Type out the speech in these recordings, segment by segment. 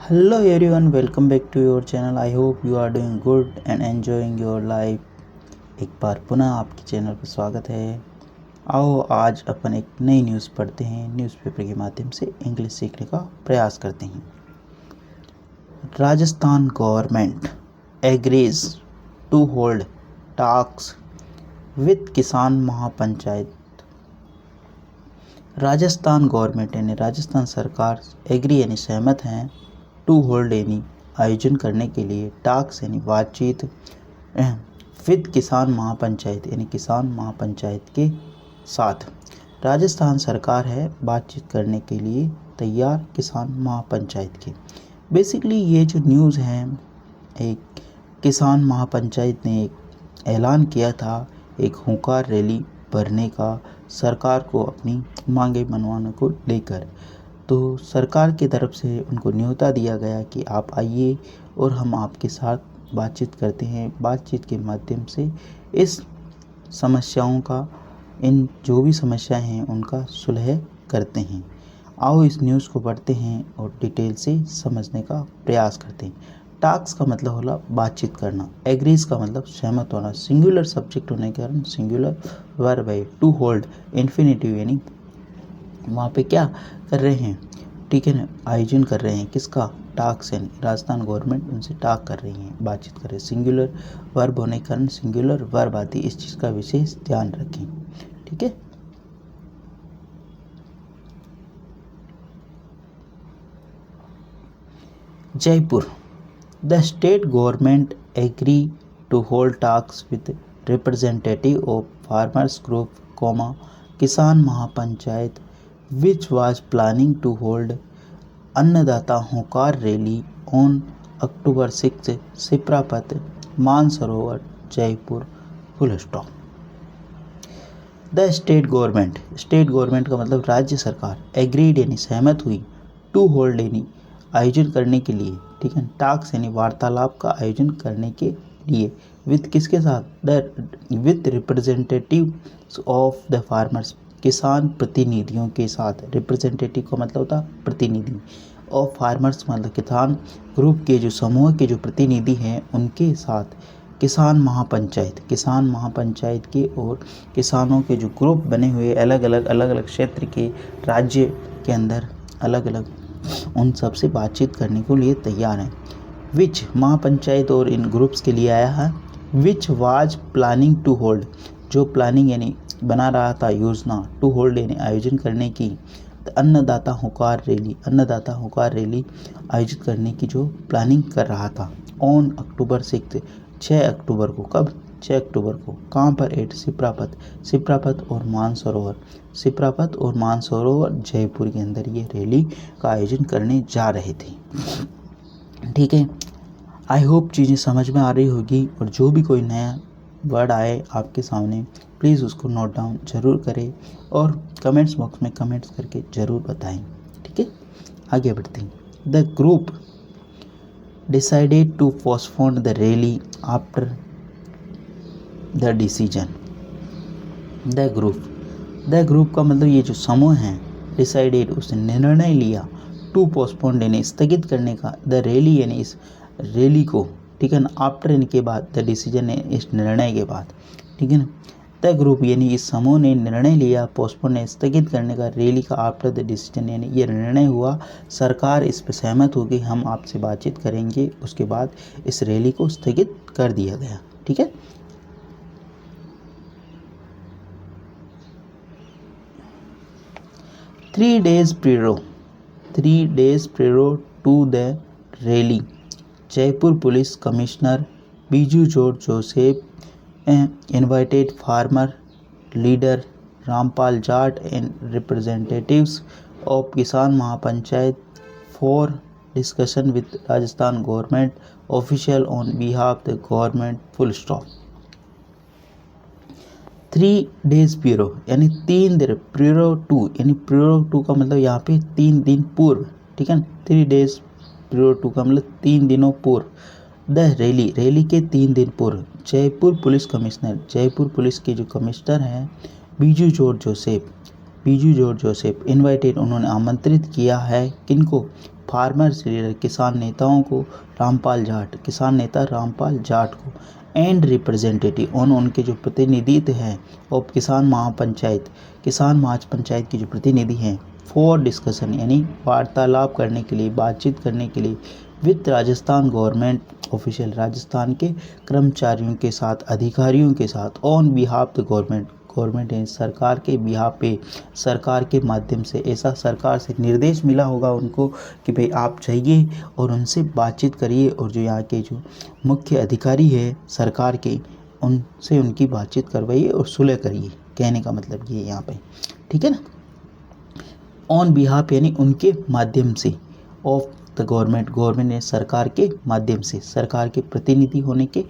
Hello everyone, welcome back to your channel. I hope you are doing good and enjoying your life. एक बार पुनः आपके channel पर स्वागत है। आओ आज अपन एक नई न्यूज़ पढ़ते हैं, न्यूज़पेपर के माध्यम से इंग्लिश सीखने का प्रयास करते हैं। Rajasthan government agrees to hold talks with Kisan Mahapanchayat. Rajasthan government यानी राजस्थान सरकार एग्री यानी सहमत हैं टू होल्ड यानी आयोजन करने के लिए टॉक्स यानी बातचीत विद किसान महापंचायत यानी किसान महापंचायत के साथ। राजस्थान सरकार है बातचीत करने के लिए तैयार किसान महापंचायत के। बेसिकली ये जो न्यूज़ है, एक किसान महापंचायत ने एक ऐलान किया था एक हुंकार रैली भरने का सरकार को अपनी मांगे मनवाने को लेकर। तो सरकार की तरफ से उनको न्योता दिया गया कि आप आइए और हम आपके साथ बातचीत करते हैं। बातचीत के माध्यम से इस समस्याओं का, इन जो भी समस्याएं हैं उनका सुलह करते हैं। आओ इस न्यूज़ को पढ़ते हैं और डिटेल से समझने का प्रयास करते हैं। टॉक्स का मतलब होला बातचीत करना, एग्रीज का मतलब सहमत होना, सिंगुलर सब्जेक्ट होने के कारण सिंगुलर वर्ब है। टू होल्ड इन्फिनिटिव यानी वहाँ पे क्या कर रहे हैं, ठीक है ना, आयोजन कर रहे हैं किसका, टॉक्स यानी राजस्थान गवर्नमेंट उनसे टॉक कर रही है, बातचीत कर रहे हैं। सिंगुलर वर्ब होने के कारण सिंगुलर वर्ब आदि, इस चीज़ का विशेष ध्यान रखें, ठीक है। Jaipur, the state government agree to hold talks with representative of farmers group comma Kisan Mahapanchayat which was planning to hold Annadata Hunkar rally on October 6 सिप्रापत Mansarovar Jaipur full stop. The state government का मतलब राज्य सरकार, एग्रीड यानी सहमत हुई, टू होल्ड यानी आयोजन करने के लिए, ठीक है, टॉक्स यानी वार्तालाप का आयोजन करने के लिए, विद किसके साथ, the with representatives of the farmers किसान प्रतिनिधियों के साथ। रिप्रेजेंटेटिव का मतलब होता प्रतिनिधि, और फार्मर्स मतलब किसान ग्रुप के जो समूह के जो प्रतिनिधि हैं उनके साथ किसान महापंचायत के और किसानों के जो ग्रुप बने हुए अलग अलग क्षेत्र के राज्य के अंदर अलग अलग, उन सब से बातचीत करने के लिए तैयार हैं। विच महापंचायत और इन ग्रुप्स के लिए आया है, which was planning to hold जो प्लानिंग यानी बना रहा था योजना, टू होल्ड यानी आयोजन करने की, अन्नदाता होकार रैली आयोजित करने की जो प्लानिंग कर रहा था ऑन अक्टूबर 6 अक्टूबर को। कब, 6 अक्टूबर को। कहाँ पर, एट सिप्रापत और मानसरोवर जयपुर के अंदर ये रैली का आयोजन करने जा रहे थे, ठीक है। आई होप चीज़ें समझ में आ रही होगी, और जो भी कोई नया वर्ड आए आपके सामने प्लीज़ उसको नोट डाउन ज़रूर करें और कमेंट्स बॉक्स में कमेंट्स करके ज़रूर बताएं, ठीक है। आगे बढ़ते हैं। The group decided to postpone the rally after the decision. The group का मतलब ये जो समूह है, डिसाइडेड उसने निर्णय लिया, टू पोस्टपोन यानी स्थगित करने का, द रैली यानी इस रैली को, ठीक है ना, आफ्टर इनके बाद, द डिसीजन इस निर्णय के बाद, ठीक है ना। द ग्रुप यानी इस समूह ने निर्णय लिया, पोस्टपोन ने स्थगित करने का, रैली का आफ्टर द डिसीजन यानी ये निर्णय हुआ, सरकार इस पर सहमत हो गई, हम आपसे बातचीत करेंगे, उसके बाद इस रैली को स्थगित कर दिया गया, ठीक है। Three days prior to the rally, Jaipur police commissioner Biju George Joseph invited farmer leader Rampal Jat and representatives of Kisan Mahapanchayat for discussion with Rajasthan government official on behalf of the government full stop। 3 days प्रियो यानी 3 दिन, प्रियो to का मतलब यहाँ पे 3 दिन पूर्व, ठीक है। 3 days प्रियो टू का मतलब 3 दिनों पूर्व, द रैली के 3 दिन पूर्व, जयपुर पुलिस के जो कमिश्नर हैं बीजू जॉर्ज जोसेफ इनवाइटेड उन्होंने आमंत्रित किया है, किनको, फार्मर्स लीडर किसान नेताओं को किसान नेता रामपाल जाट को एंड रिप्रेजेंटेटिव उनके जो प्रतिनिधित्व हैं और किसान महापंचायत की जो प्रतिनिधि हैं फॉर डिस्कशन यानी वार्तालाप करने के लिए, बातचीत करने के लिए with Rajasthan government official Rajasthan के कर्मचारियों के साथ, अधिकारियों के साथ ऑन बिहाफ द गवर्नमेंट यानी सरकार के बिहाफ पे, सरकार के माध्यम से, ऐसा सरकार से निर्देश मिला होगा उनको कि भाई आप जाइए और उनसे बातचीत करिए और जो यहाँ के जो मुख्य अधिकारी है सरकार के उनसे उनकी बातचीत करवाइए और सुलह करिए। कहने का मतलब ये यहाँ पे, ठीक है ना। ऑन बिहाफ यानी उनके माध्यम से, ऑफ द गवर्नमेंट ने सरकार के माध्यम से, सरकार के प्रतिनिधि होने के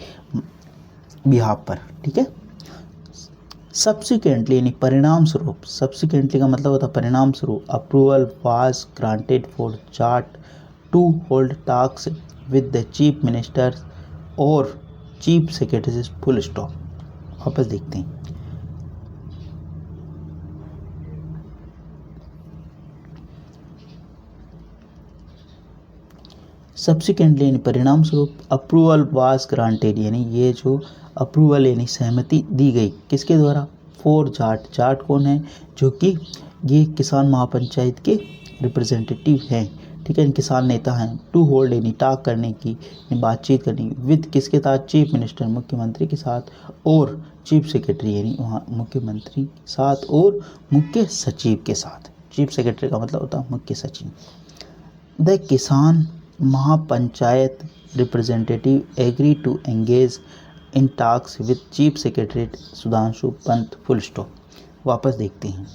बिहाफ पर, ठीक है। सब्सिक्वेंटली यानी परिणाम स्वरूप, सब्सिक्वेंटली का मतलब होता है परिणाम स्वरूप, approval was granted for Jat to hold talks with the chief minister और चीफ सेक्रेटरी, फुल स्टॉप। वापस देखते हैं। सब्सिक्वेंटली यानी परिणाम स्वरूप, अप्रूवल वाज ग्रांटेड यानी ये जो अप्रूवल यानी सहमति दी गई किसके द्वारा, फॉर जाट कौन है, जो कि ये किसान महापंचायत के रिप्रेजेंटेटिव हैं, ठीक है, किसान नेता हैं। टू होल्ड यानी टॉक करने की, बातचीत करनी, विद किसके साथ, चीफ मिनिस्टर मुख्यमंत्री के साथ, और चीफ सेक्रेटरी यानी वहाँ मुख्यमंत्री के साथ और मुख्य सचिव के साथ। चीफ सेक्रेटरी का मतलब होता है मुख्य सचिव। The Kisan Mahapanchayat representative agree to engage in talks with chief secretary Sudhanshu Pant, full stop. वापस देखते हैं।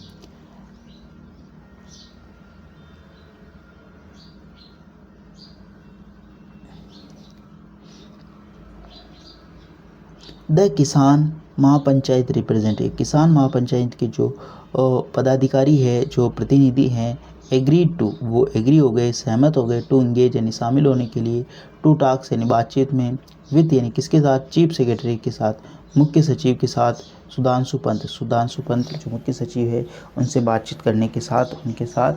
द किसान महापंचायत रिप्रेजेंटेटिव, किसान महापंचायत के जो पदाधिकारी है, जो प्रतिनिधि हैं, एग्रीड टू वो एग्री हो गए, सहमत हो गए, टू इंगेज यानी शामिल होने के लिए, टू टॉक्स यानी बातचीत में, विद यानी किसके साथ, चीफ सेक्रेटरी के साथ, मुख्य सचिव के साथ, सुधांशु पंत जो मुख्य सचिव है उनसे बातचीत करने के साथ, उनके साथ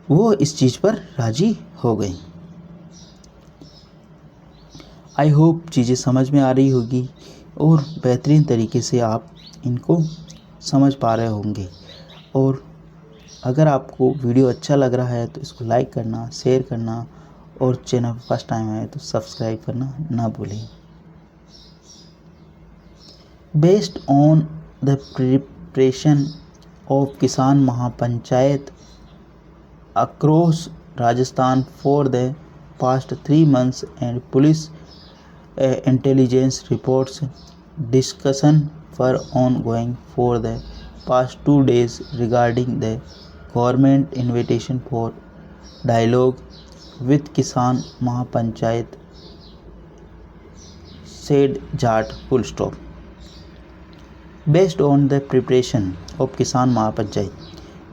वो इस चीज़ पर राजी हो गई। आई होप चीज़ें समझ में आ रही होगी और बेहतरीन तरीके से आप इनको समझ पा रहे होंगे। और अगर आपको वीडियो अच्छा लग रहा है तो इसको लाइक करना, शेयर करना और चैनल फर्स्ट टाइम आए तो सब्सक्राइब करना ना भूलें। Based on the preparation of Kisan Mahapanchayat across Rajasthan for the past 3 months and police intelligence reports, discussion were ongoing for the past 2 days regarding the government invitation for dialogue with Kisan Mahapanchayat, said Jat, full stop. Based on the preparation of Kisan Mahapanchayat,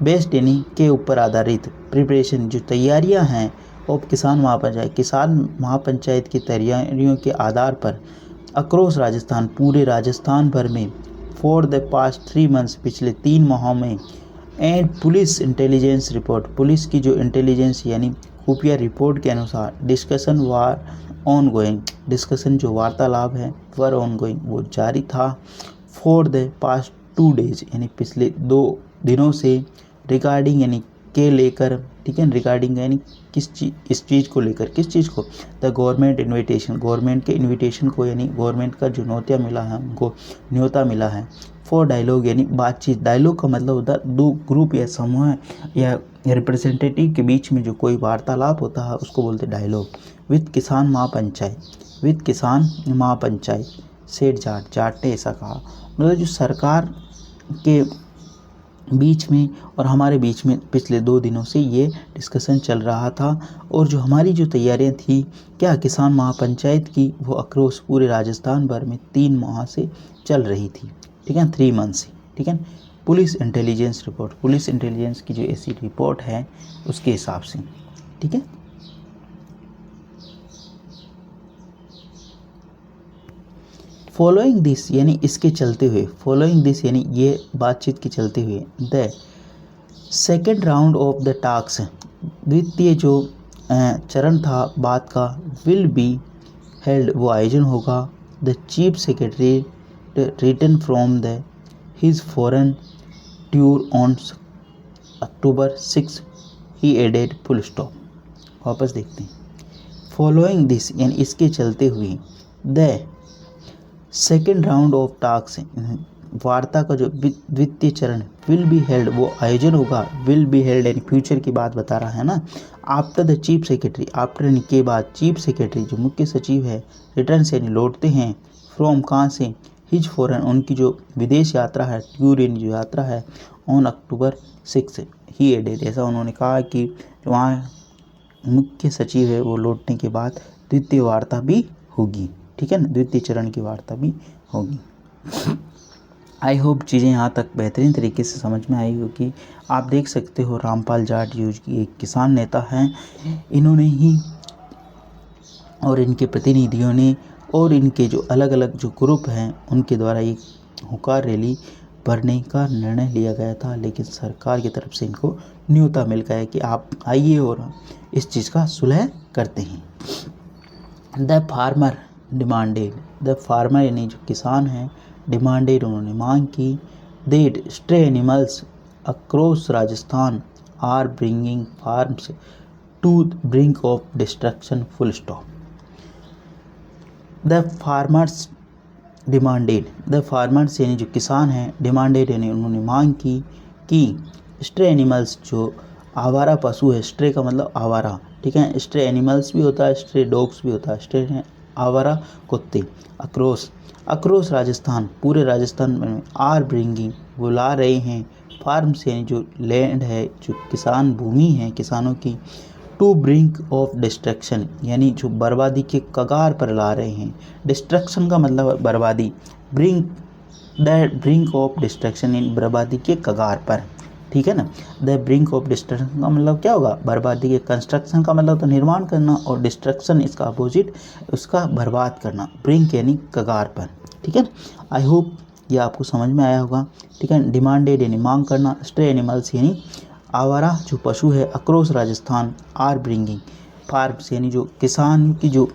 based यानी के ऊपर आधारित, preparation जो तैयारियां हैं of Kisan महापंचायत की तैयारियों के आधार पर, अक्रॉस राजस्थान पूरे राजस्थान भर में, फॉर द पास्ट 3 months पिछले 3 माहों में, and police intelligence report police की जो इंटेलिजेंस यानी खुफिया रिपोर्ट के अनुसार, discussion war on going discussion जो वार्तालाप है वर ऑन गोइंग वो जारी था, फॉर द पास्ट 2 days यानी पिछले 2 दिनों से, रिगार्डिंग यानी के लेकर, ठीक है, रिगार्डिंग यानी इस चीज़ को लेकर, किस चीज़ को, द गवर्नमेंट इन्विटेशन गवर्नमेंट के इन्विटेशन को यानी गवर्नमेंट का जो न्योता मिला है, फॉर डायलॉग यानी बातचीत, डायलॉग का मतलब होता है 2 ग्रुप या समूह या रिप्रेजेंटेटिव के बीच में जो कोई वार्तालाप होता है उसको बोलते हैं डायलॉग, विद किसान महापंचायत सेठ जाट ने ऐसा कहा। मतलब जो सरकार के बीच में और हमारे बीच में पिछले 2 दिनों से ये डिस्कशन चल रहा था, और जो हमारी जो तैयारियां थी क्या किसान महापंचायत की, वो अक्रॉस पूरे राजस्थान भर में 3 माह से चल रही थी, ठीक है, 3 months से, ठीक है। Police intelligence report police intelligence की जो ऐसी रिपोर्ट है उसके हिसाब से, ठीक है। फॉलोइंग दिस यानी इसके चलते हुए, फॉलोइंग दिस यानी ये बातचीत के चलते हुए, the second round of the talks द्वितीय जो चरण था बात का, विल बी हेल्ड वो आयोजन होगा, the chief secretary return from the his foreign tour on October 6 he added full stop. वापस देखते हैं। फॉलोइंग दिस यानी इसके चलते हुए the second round of talks वार्ता का जो द्वितीय चरण विल बी हेल्ड वो आयोजन होगा, विल बी हेल्ड यानी फ्यूचर की बात बता रहा है ना। After the chief secretary after यानी के बाद चीफ सेक्रेटरी जो मुख्य सचिव है रिटर्न से यानी लौटते हैं, फ्रॉम कहाँ से, हिज फॉरेन उनकी जो विदेश यात्रा है, टूर यानी जो यात्रा है, ऑन अक्टूबर 6 ही एडेड ऐसा उन्होंने कहा कि जो वहाँ मुख्य सचिव है वो लौटने के बाद द्वितीय वार्ता भी होगी, ठीक है ना, द्वितीय चरण की वार्ता भी होगी। आई होप चीज़ें यहाँ तक बेहतरीन तरीके से समझ में आई होगी। आप देख सकते हो रामपाल जाट जो एक किसान नेता हैं, इन्होंने ही और इनके प्रतिनिधियों ने और इनके जो अलग अलग जो ग्रुप हैं उनके द्वारा ये हुंकार रैली भरने का निर्णय लिया गया था, लेकिन सरकार की तरफ से इनको न्योता मिल गया कि आप आइए और इस चीज़ का सुलह करते हैं। The farmer demanded the farmer यानी जो किसान हैं डिमांडेड उन्होंने मांग की, that stray animals across Rajasthan are bringing farms to brink of destruction full stop. The farmers demanded the farmers यानी जो किसान हैं डिमांडेड यानी उन्होंने मांग की कि स्ट्रे एनिमल्स जो आवारा पशु है, स्ट्रे का मतलब आवारा, ठीक है, स्ट्रे एनिमल्स भी होता है, स्ट्रे डॉग्स भी होता है, स्ट्रे है आवारा कुत्ते, अक्रॉस राजस्थान पूरे राजस्थान में, आर ब्रिंगिंग वो ला रहे हैं, फार्म्स यानी जो लैंड है जो किसान भूमि है किसानों की, टू ब्रिंक ऑफ डिस्ट्रक्शन यानी जो बर्बादी के कगार पर ला रहे हैं, डिस्ट्रक्शन का मतलब बर्बादी, ब्रिंक ऑफ डिस्ट्रक्शन यानी बर्बादी के कगार पर, ठीक है ना। द ब्रिंक ऑफ डिस्ट्रक्शन का मतलब क्या होगा, बर्बादी के, कंस्ट्रक्शन का मतलब तो निर्माण करना और डिस्ट्रक्शन इसका अपोजिट उसका बर्बाद करना, ब्रिंक यानी कगार पर, ठीक है। आई होप ये आपको समझ में आया होगा, ठीक है। डिमांडेड यानी मांग करना, स्ट्रे एनिमल्स यानी आवारा जो पशु है, across Rajasthan are bringing farms यानी जो किसान की जो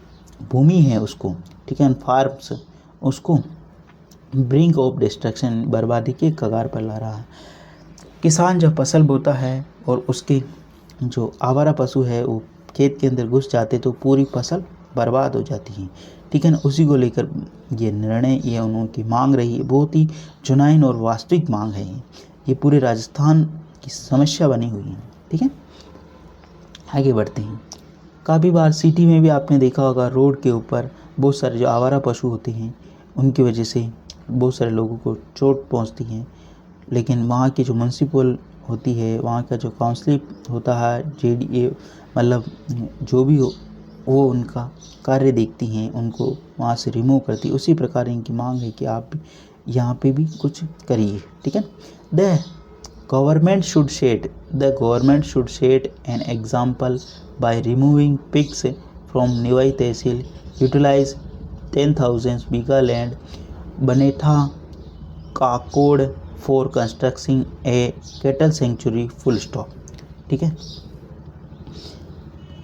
भूमि है उसको, ठीक है, फार्म्स उसको ब्रिंक ऑफ डिस्ट्रक्शन बर्बादी के कगार पर ला रहा है। किसान जब फसल बोता है और उसके जो आवारा पशु है वो खेत के अंदर घुस जाते तो पूरी फसल बर्बाद हो जाती है, ठीक है ना। उसी को लेकर ये निर्णय, ये उनकी मांग रही है, बहुत ही जुनून और वास्तविक मांग है ये पूरे राजस्थान की समस्या बनी हुई है, ठीक है। आगे बढ़ते हैं। काफ़ी बार सिटी में भी आपने देखा होगा रोड के ऊपर बहुत सारे जो आवारा पशु होते हैं उनकी वजह से बहुत सारे लोगों को चोट पहुंचती है, लेकिन वहाँ की जो म्यूनसिपल होती है, वहाँ का जो काउंसिल होता है, JDA मतलब जो भी हो वो उनका कार्य देखती हैं, उनको वहाँ से रिमूव करती है। उसी प्रकार इनकी मांग है कि आप यहाँ पे भी कुछ करिए, ठीक है। The government should set an example by removing pigs from Niwai tehsil, utilize 10,000 bigha land Banetha Kakod for constructing a cattle century full stop, ठीक है।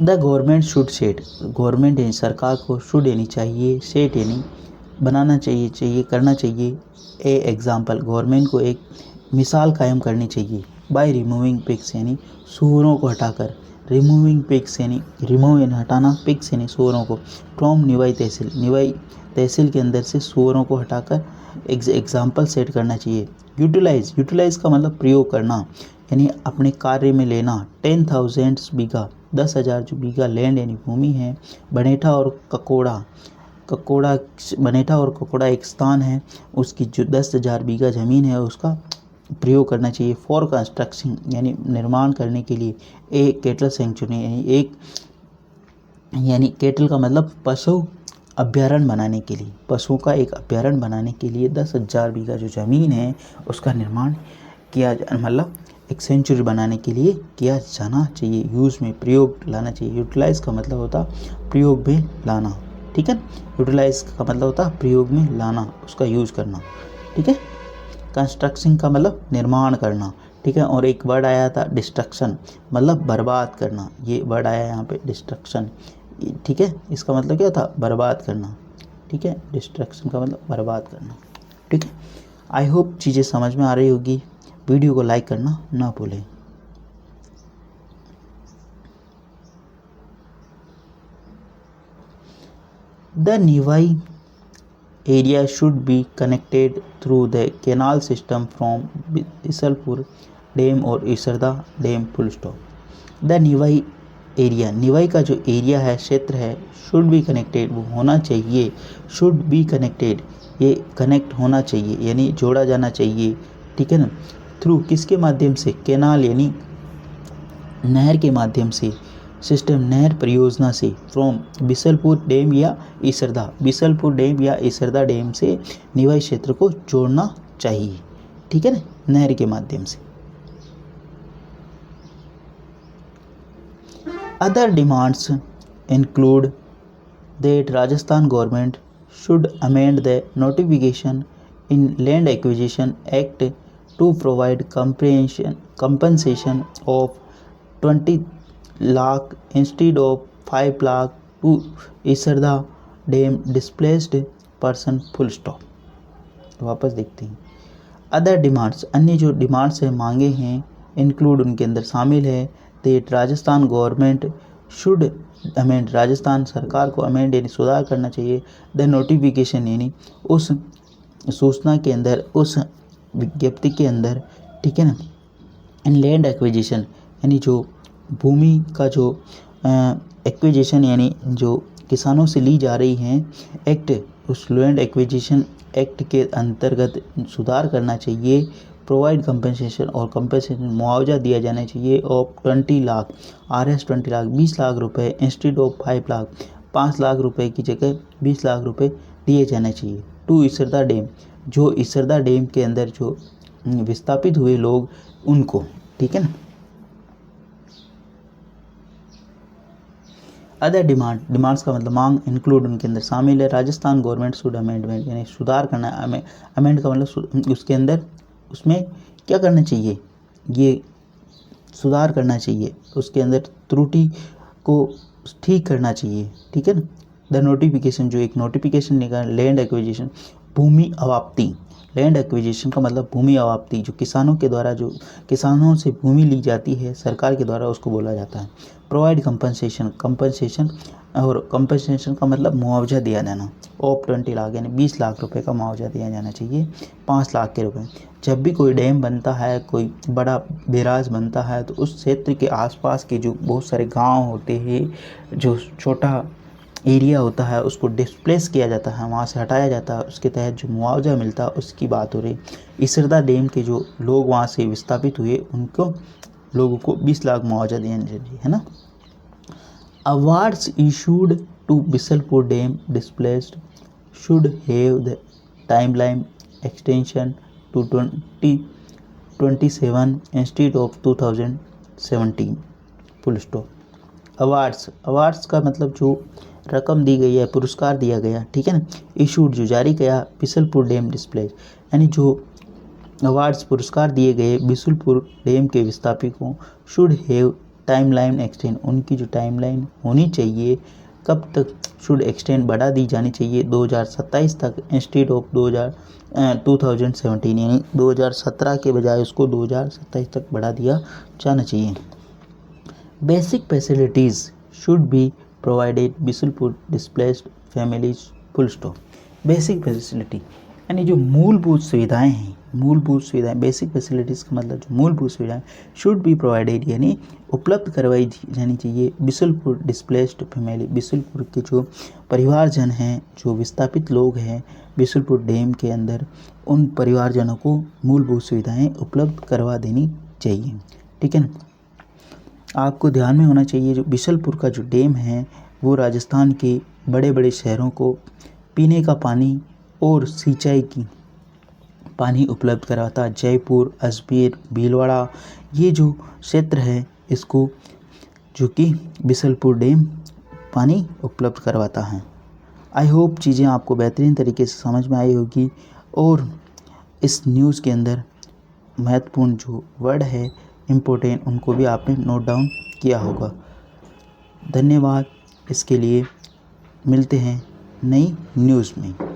The government should set, government यानी सरकार को शुड यानी चाहिए, सेट यानी बनाना चाहिए करना चाहिए, ए एग्जाम्पल गवर्नमेंट को एक मिसाल कायम करनी चाहिए, बाय रिमूविंग पिग्स यानी सूअरों को हटाकर, रिमूविंग पिग्स यानी रिमूव यानी हटाना, पिग्स यानी सूअरों को, फ्रॉम निवाई तहसील के अंदर से सूअरों को हटाकर एग्जाम्पल सेट करना चाहिए। यूटिलाइज का मतलब प्रयोग करना यानी अपने कार्य में लेना, 10,000 बीघा 10,000 जो बीघा लैंड यानी भूमि है, बनेठा और ककोड़ा बनेठा और ककोड़ा एक स्थान है, उसकी जो 10,000 बीघा ज़मीन है उसका प्रयोग करना चाहिए, फॉर कंस्ट्रक्शन यानी निर्माण करने के लिए, एक कैटल सेंचुरी यानी कैटल का मतलब पशु अभ्यारण्य बनाने के लिए, पशुओं का एक अभ्यारण्य बनाने के लिए 10,000 बीघा जो ज़मीन है उसका निर्माण किया मतलब एक सेंचुरी बनाने के लिए किया जाना चाहिए, यूज़ में प्रयोग लाना चाहिए। यूटिलाइज का मतलब होता प्रयोग में लाना, ठीक है। यूटिलाइज का मतलब होता प्रयोग में लाना, उसका यूज़ करना, ठीक है। कंस्ट्रक्शन का मतलब निर्माण करना, ठीक है। और एक वर्ड आया था डिस्ट्रक्शन, मतलब बर्बाद करना, ये वर्ड आया यहाँ पे डिस्ट्रक्शन, ठीक है। इसका मतलब क्या था, बर्बाद करना, ठीक है। डिस्ट्रक्शन का मतलब बर्बाद करना, ठीक है। आई होप चीज़ें समझ में आ रही होगी। वीडियो को लाइक करना ना भूलें। The नीवाई area should be connected through the canal system from Bisalpur Dam or Isarda Dam full stop. The नीवाई area, नीवाई का जो एरिया है, क्षेत्र है, शुड बी कनेक्टेड, वो होना चाहिए, शुड बी कनेक्टेड, ये कनेक्ट होना चाहिए यानी जोड़ा जाना चाहिए, ठीक है ना। थ्रू किसके माध्यम से, कैनाल यानी नहर के माध्यम से, सिस्टम नहर परियोजना से, फ्रॉम बिसलपुर डैम या ईसरदा, बिसलपुर डैम या ईसरदा डैम से निवाई क्षेत्र को जोड़ना चाहिए, ठीक है ना, नहर के माध्यम से। Other demands include that Rajasthan government should amend the notification in land acquisition act to provide compensation of 20 lakh instead of 5 lakh to Isarda dam displaced person, full stop. वापस देखते हैं। अदर डिमांड्स, अन्य जो डिमांड्स हैं, मांगे हैं, इंक्लूड उनके अंदर शामिल है, that Rajasthan government should amend, Rajasthan सरकार को अमेंड यानी सुधार करना चाहिए, द नोटिफिकेशन यानी उस सूचना के अंदर, उस विज्ञप्ति के अंदर, ठीक है ना, इन लैंड एक्विजिशन यानी जो भूमि का जो एक्विजिशन यानी जो किसानों से ली जा रही हैं एक्ट, उस लैंड एक्विजिशन एक्ट के अंतर्गत सुधार करना चाहिए, प्रोवाइड कंपनसेशन और कंपनसेशन मुआवजा दिया जाना चाहिए ऑफ 20 लाख, RS 20 लाख 20 लाख रुपए इंस्टेड ऑफ 5 लाख, 5 लाख रुपए की जगह 20 लाख रुपए दिए जाने चाहिए, टू इसरदा डैम, जो इसरदा डैम के अंदर जो विस्थापित हुए लोग उनको, ठीक है ना। अदर डिमांड्स का मतलब मांग, इंक्लूड उनके अंदर शामिल है, राजस्थान गवर्नमेंट शुड अमेंडमेंट यानी सुधार करना, अमेंड का मतलब उसके अंदर, उसमें क्या करना चाहिए, ये सुधार करना चाहिए, उसके अंदर त्रुटि को ठीक करना चाहिए, ठीक है ना। द नोटिफिकेशन, जो एक नोटिफिकेशन निकाल, लैंड एक्विजिशन, भूमि अवाप्ति, लैंड एक्विजिशन का मतलब भूमि अवाप्ति, जो किसानों के द्वारा, जो किसानों से भूमि ली जाती है सरकार के द्वारा, उसको बोला जाता है। प्रोवाइड कंपनसेशन, कंपनसेशन और कंपनसेशन का मतलब मुआवजा दिया जाना, ऑफ 20 लाख यानी 20 लाख रुपए का मुआवजा दिया जाना चाहिए, 5 लाख के रुपए। जब भी कोई डैम बनता है, कोई बड़ा बैराज बनता है, तो उस क्षेत्र के आसपास के जो बहुत सारे गांव होते हैं, जो छोटा एरिया होता है, उसको डिस्प्लेस किया जाता है, वहाँ से हटाया जाता है, उसके तहत जो मुआवजा मिलता है उसकी बात हो रही। इसरदा डैम के जो लोग वहाँ से विस्थापित हुए, उनको लोगों को 20 लाख मुआवजा देना चाहिए, है ना। Awards issued to Bisalpur dam displaced should have the timeline extension to 2027 instead of 2017, full stop. Awards का मतलब जो रकम दी गई है, पुरस्कार दिया गया, ठीक है ना। इशूड जो जारी किया, बिसलपुर डैम डिस्प्ले यानी जो अवार्ड्स पुरस्कार दिए गए बिसलपुर डैम के विस्थापितों, शुड हैव टाइमलाइन एक्सटेंड, उनकी जो टाइमलाइन होनी चाहिए, कब तक, शुड एक्सटेंड बढ़ा दी जानी चाहिए 2027 तक इंस्टेड ऑफ 2017 यानी 2017 के बजाय उसको 2027 तक बढ़ा दिया जाना चाहिए। Basic facilities should be provided Bisalpur displaced families, full stop. Basic facility यानी जो मूलभूत सुविधाएं हैं, मूलभूत सुविधाएं, बेसिक फैसिलिटीज़ का मतलब जो मूलभूत सुविधाएं, शुड बी प्रोवाइडेड यानी उपलब्ध करवाई जानी चाहिए बिसलपुर डिस्प्लेस्ड फैमिली, बिसलपुर के जो परिवारजन हैं, जो विस्थापित लोग हैं बिसलपुर डैम के अंदर, उन परिवारजनों को मूलभूत सुविधाएं उपलब्ध करवा देनी चाहिए, ठीक है ना। आपको ध्यान में होना चाहिए, जो बिसलपुर का जो डैम है वो राजस्थान के बड़े बड़े शहरों को पीने का पानी और सिंचाई की पानी उपलब्ध कराता है। जयपुर, अजमेर, भीलवाड़ा, ये जो क्षेत्र है, इसको जो कि बिसलपुर डैम पानी उपलब्ध करवाता है। आई होप चीज़ें आपको बेहतरीन तरीके से समझ में आई होगी और इस न्यूज़ के अंदर महत्वपूर्ण जो वर्ड है इम्पोर्टेंट, उनको भी आपने नोट डाउन किया होगा। धन्यवाद। इसके लिए मिलते हैं नई न्यूज़ में।